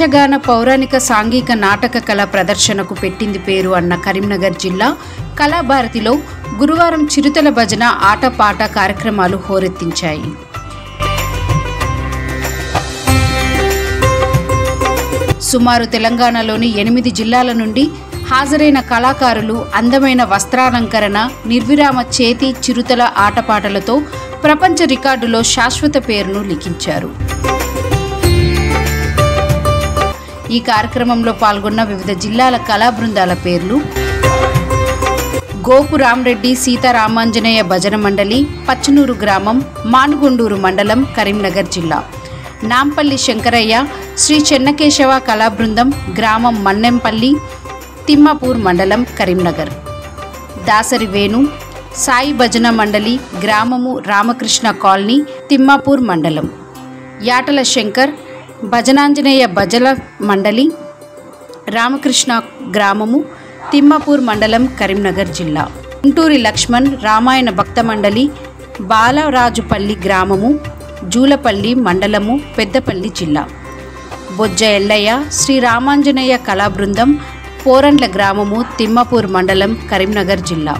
యక్షగాన పౌరాణిక సాంఘిక నాటక కళ ప్రదర్శనకు పెట్టింది పేరు అన్న కరీంనగర్ జిల్లా కళాభారతిలో గురువారం చిరుతల భజన ఆటపాట కార్యక్రమాలు హోరెత్తించాయి. సుమారు తెలంగాణలోని 8 జిల్లాల నుండి హాజరైన కళాకారులు అందమైన వస్త్రాలంకరణ, నిర్విరామ చేతి చిరుతల ఆటపాటలతో ప్రపంచ రికార్డులో శాశ్వత పేరును లిఖించారు. ఈ కార్యక్రమంలో పాల్గొన్న వివిధ జిల్లాల కళా బృందాల పేర్లు: గోపు రామరెడ్డి సీతారామాంజనేయ భజన మండలి, పచ్చనూరు గ్రామం, మానుగొండూరు మండలం, కరీంనగర్ జిల్లా. నాంపల్లి శంకరయ్య శ్రీ చెన్నకేశవ కళా బృందం, గ్రామం మన్నెంపల్లి, తిమ్మాపూర్ మండలం, కరీంనగర్. దాసరి వేణు సాయి భజన మండలి, గ్రామము రామకృష్ణ కాలనీ, తిమ్మాపూర్ మండలం. యాటల శంకర్ భజనాంజనేయ భజన మండలి, రామకృష్ణ గ్రామము, తిమ్మాపూర్ మండలం, కరీంనగర్ జిల్లా. గుంటూరి లక్ష్మణ్ రామాయణ భక్త మండలి, బాలరాజుపల్లి గ్రామము, జూలపల్లి మండలము, పెద్దపల్లి జిల్లా. బొజ్జ ఎల్లయ్య శ్రీ రామాంజనేయ కళా బృందం, పోరండ్ల గ్రామము, తిమ్మాపూర్ మండలం, కరీంనగర్ జిల్లా.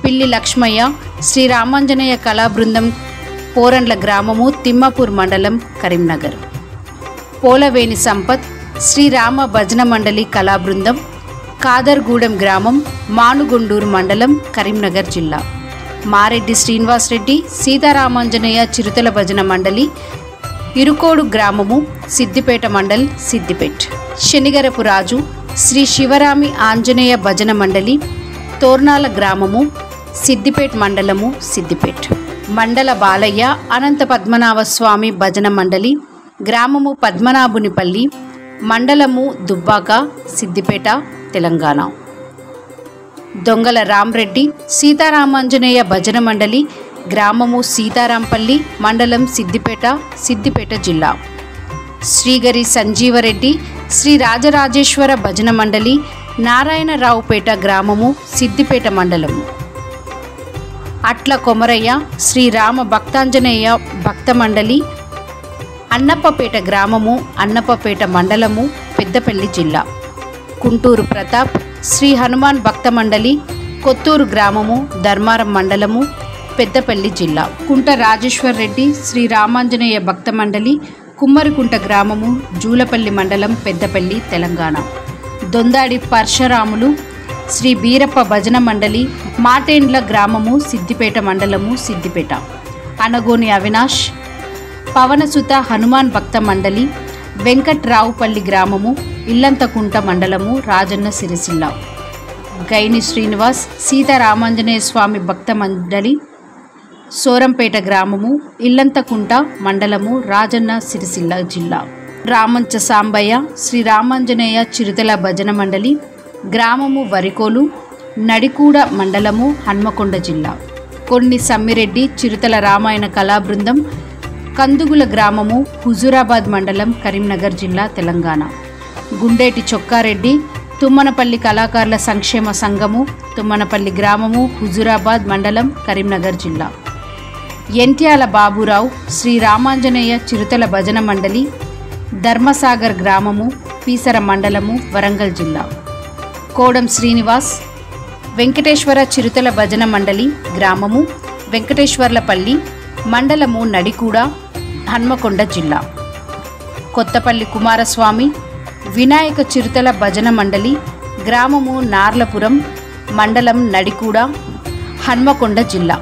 పిల్లి లక్ష్మయ్య శ్రీ రామాంజనేయ కళా బృందం, పోరండ్ల గ్రామము, తిమ్మాపూర్ మండలం, కరీంనగర్. పోలవేణి సంపత్ శ్రీరామ భజన మండలి కళా బృందం, కాదర్గూడెం గ్రామం, మానుగొండూరు మండలం, కరీంనగర్ జిల్లా. మారెడ్డి శ్రీనివాసరెడ్డి సీతారామాంజనేయ చిరుతల భజన మండలి, ఇరుకోడు గ్రామము, సిద్దిపేట మండల్, సిద్దిపేట్. శనిగరపు రాజు శ్రీ శివరామి ఆంజనేయ భజన మండలి, తోర్నాల గ్రామము, సిద్దిపేట్ మండలము, సిద్దిపేట్. మండల బాలయ్య అనంత పద్మనాభ స్వామి భజన మండలి, గ్రామము పద్మనాభునిపల్లి, మండలము దుబ్బాక, సిద్దిపేట, తెలంగాణ. దొంగల రామరెడ్డి సీతారామాంజనేయ భజన మండలి, గ్రామము సీతారాంపల్లి, మండలం సిద్దిపేట, సిద్దిపేట జిల్లా. శ్రీగరి సంజీవరెడ్డి శ్రీ రాజరాజేశ్వర భజన మండలి, నారాయణరావుపేట గ్రామము, సిద్దిపేట మండలము. అట్ల కొమరయ్య శ్రీరామ భక్తాంజనేయ భక్త మండలి, అన్నప్పపేట గ్రామము, అన్నప్పపేట మండలము, పెద్దపల్లి జిల్లా. కుంటూరు ప్రతాప్ శ్రీ హనుమాన్ భక్త మండలి, కొత్తూరు గ్రామము, ధర్మారం మండలము, పెద్దపల్లి జిల్లా. కుంట రాజేశ్వర్ రెడ్డి శ్రీ రామాంజనేయ భక్త మండలి, కుమ్మరికుంట గ్రామము, జూలపల్లి మండలం, పెద్దపల్లి, తెలంగాణ. దొందాడి పరశురాములు శ్రీ బీరప్ప భజన మండలి, మాటేండ్ల గ్రామము, సిద్దిపేట మండలము, సిద్దిపేట. అనగోని అవినాష్ పవనసుత హనుమాన్ భక్త మండలి, వెంకట్రావుపల్లి గ్రామము, ఇల్లంతకుంట మండలము, రాజన్న సిరిసిల్ల. గైని శ్రీనివాస్ సీతారామాంజనేయ స్వామి భక్త మండలి, సోరంపేట గ్రామము, ఇల్లంతకుంట మండలము, రాజన్న సిరిసిల్ల జిల్లా. రామంచ సాంబయ్య శ్రీ రామాంజనేయ చిరుతల భజన మండలి, గ్రామము వరికోలు, నడికూడ మండలము, హన్మకొండ జిల్లా. కొన్ని సమ్మిరెడ్డి చిరుతల రామాయణ కళా బృందం, కందుగుల గ్రామము, హుజూరాబాద్ మండలం, కరీంనగర్ జిల్లా, తెలంగాణ. గుండేటి చొక్కారెడ్డి తుమ్మనపల్లి కళాకారుల సంక్షేమ సంఘము, తుమ్మనపల్లి గ్రామము, హుజూరాబాద్ మండలం, కరీంనగర్ జిల్లా. ఎంట్యాల బాబురావు శ్రీ రామాంజనేయ చిరుతల భజన మండలి, ధర్మసాగర్ గ్రామము, పీసర మండలము, వరంగల్ జిల్లా. కోడం శ్రీనివాస్ వెంకటేశ్వర చిరుతల భజన మండలి, గ్రామము వెంకటేశ్వర్లపల్లి, మండలము నడికూడ, హన్మకొండ జిల్లా. కొత్తపల్లి కుమారస్వామి వినాయక చిరుతల భజన మండలి, గ్రామము నార్లపురం, మండలం నడికూడ, హన్మకొండ జిల్లా.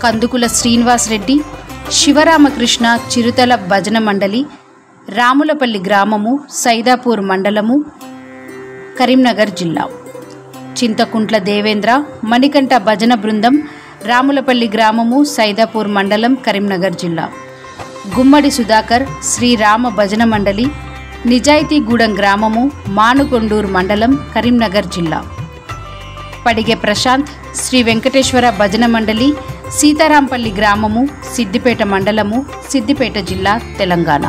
కందుకుల శ్రీనివాస్ రెడ్డి శివరామకృష్ణ చిరుతల భజన మండలి, రాములపల్లి గ్రామము, సైదాపూర్ మండలము, కరీంనగర్ జిల్లా. చింతకుంట్ల దేవేంద్ర మణికంఠ భజన బృందం, రాములపల్లి గ్రామము, సైదాపూర్ మండలం, కరీంనగర్ జిల్లా. గుమ్మడి సుధాకర్ శ్రీరామ భజన మండలి, నిజాయితీగూడెం గ్రామము, మానుకొండూరు మండలం, కరీంనగర్ జిల్లా. పడిగే ప్రశాంత్ శ్రీ వెంకటేశ్వర భజన మండలి, సీతారాంపల్లి గ్రామము, సిద్దిపేట మండలము, సిద్దిపేట జిల్లా, తెలంగాణ.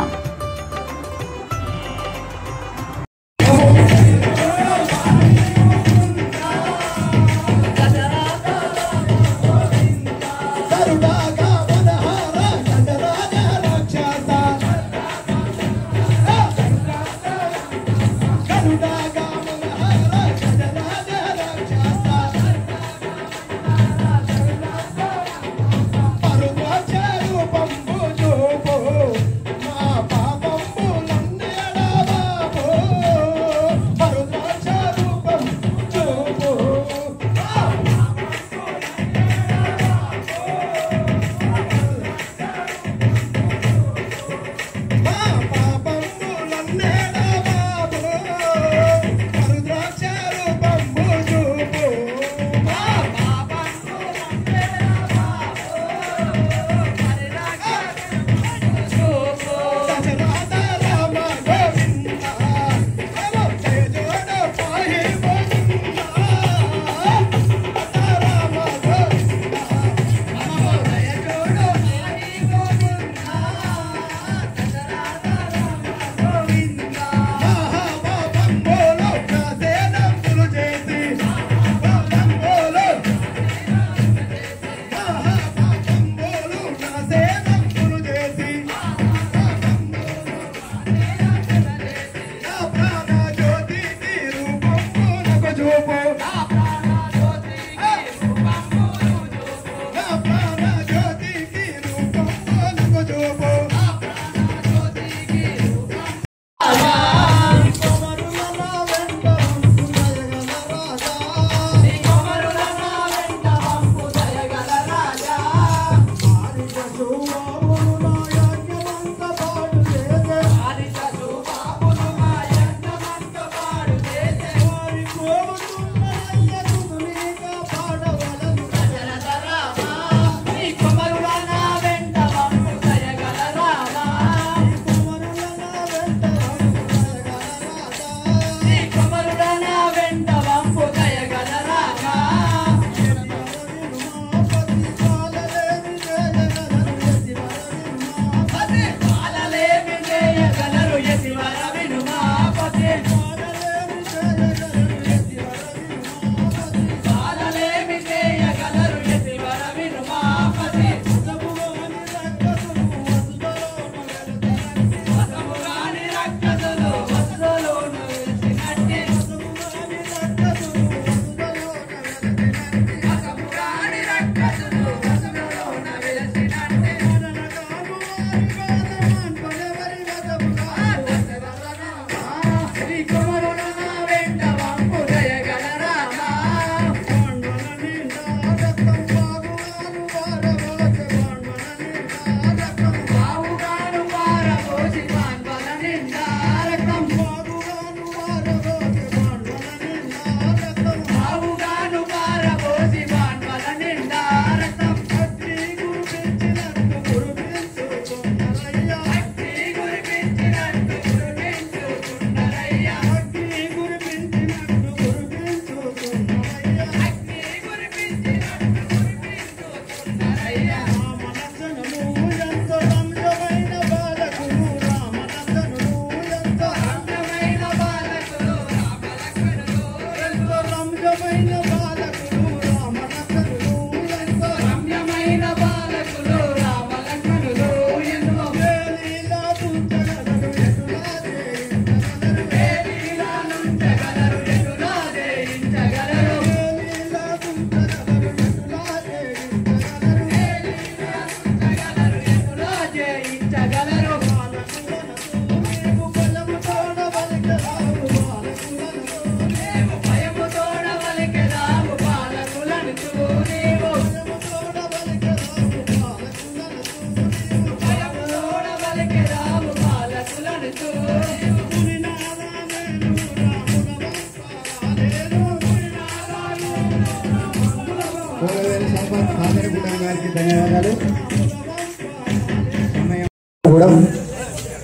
ధన్యవాదాలు.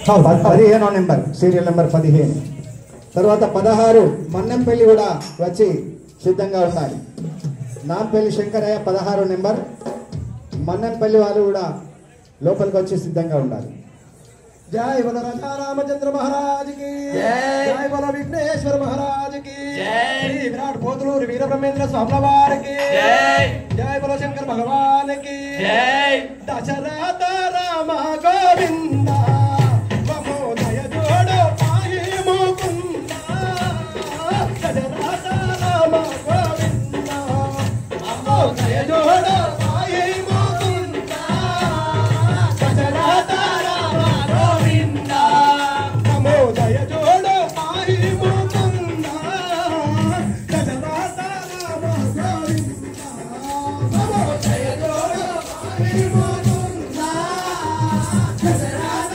15 నెంబర్ సీరియల్ నెంబర్ 15. తర్వాత 16 మన్నెంపల్లి కూడా వచ్చి సిద్ధంగా ఉండాలి. నాంపల్లి శంకరయ్య 16 నెంబర్, మన్నెంపల్లి వాళ్ళు కూడా లోపలికి వచ్చి సిద్ధంగా ఉండాలి. జై బల రాజా రామచంద్ర మహారాజ్ కి జై, బల విఘ్నేశ్వర మహారాజ్ కి జై, విరాట్ పోతులూరు వీరబ్రహ్మేంద్ర స్వాముల వారికి జై, జై బల శంకర్ భగవాన్ కి జై. దశరథ రామ గోవింద మమోదయ జోడో పాయి ముకుంద, దశరథ రామ గోవింద మమోదయ జోడో పాయి ముకుంద, దశరథ మమోదయ జోడో పాయి ముకుంద, దశరథ రామ గోవింద మమోదయ జోడో పాయి ముకుంద, దశరథ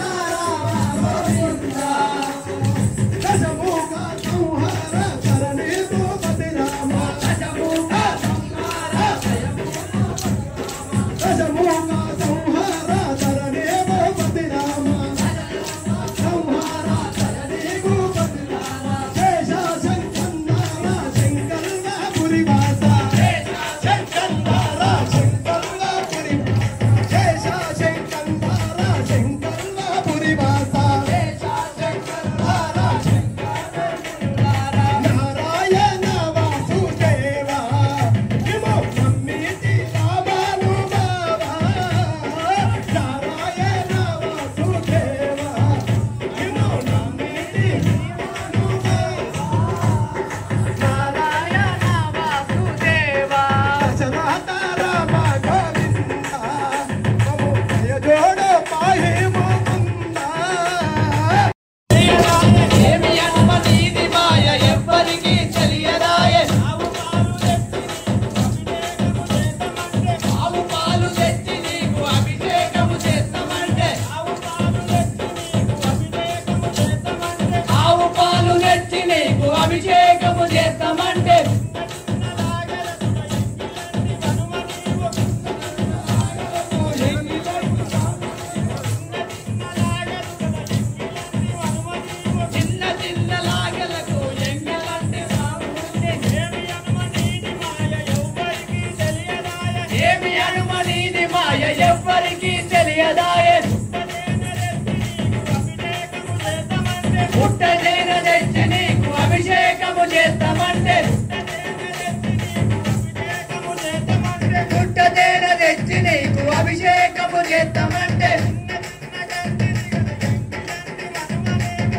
సాగు చేద్దామంటే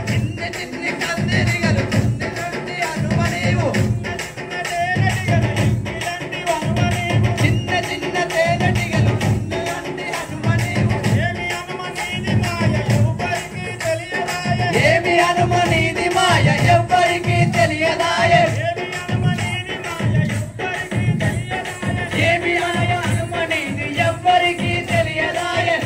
చిన్న చిన్న కందిరిగలు చిన్నటి అనుమనీవు చిన్న చిన్న తేనెటిగలు చిన్నటి అనుమనీవు ఏమి అనుమనీది మాయ ఎవ్వరికి తెలియదాయే ఏమి అనుమనీది ఎవ్వరికి తెలియదాయే